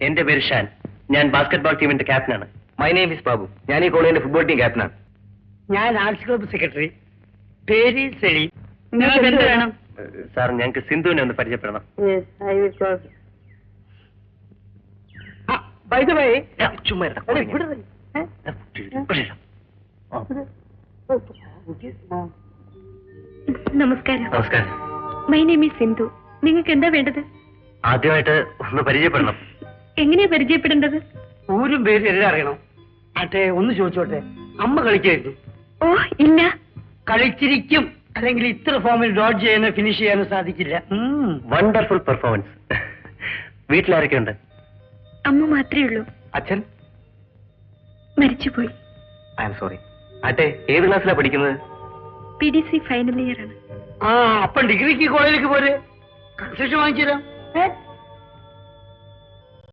എന്റെ പേര് ഷാൻ. ഞാൻ ബാസ്കറ്റ്ബോൾ ടീമിന്റെ ക്യാപ്റ്റനാണ്. My name is Babu. ഞാൻ ഈ കോളേജിന്റെ ഫുട്ബോൾ ടീം ക്യാപ്റ്റനാണ്. ഞാൻ ആർട്സ് ക്ലബ് സെക്രട്ടറി. പേര് സെലീം. നിങ്ങൾക്ക് എന്ത് വേണം? സാർ, ഞങ്ങൾക്ക് സിന്ധുവിനെ ഒന്ന് പരിചയപ്പെടണം. ചുമ്മാ നമസ്കാരം. നമസ്കാരം. My name is Sindhu. നിങ്ങൾക്ക് എന്താ വേണ്ടത്? ആദ്യമായിട്ട് ഒന്ന് പരിചയപ്പെടണം. എങ്ങനെയാ പരിചയപ്പെടേണ്ടത്? ഊരും പേര് എല്ലാം അറിയണം. ആട്ടെ, ഒന്ന് ചോദിച്ചോട്ടെ, അമ്മ കളിക്കായിരുന്നു? ഓ ഇല്ല. കളിച്ചിരിക്കും, അല്ലെങ്കിൽ ഇത്ര ഫോമിൽ ഡോട്ട് ചെയ്യാനോ ഫിനിഷ് ചെയ്യാനോ സാധിക്കില്ല. Wonderful performance. വീട്ടിലാരൊക്കെ ഉണ്ട്? അമ്മ മാത്രമേ ഉള്ളൂ. അച്ഛൻ മരിച്ചുപോയി. I am sorry. ആട്ടെ, ഏത് ക്ലാസ്സിലാണ് പഠിക്കുന്നത്? PDC ഫൈനൽ ഇയർ ആണ്. അപ്പം ഡിഗ്രിക്ക് കോളേജിലേക്ക് പോരെ, കൺസെഷൻ വാങ്ങിച്ചു തരാം.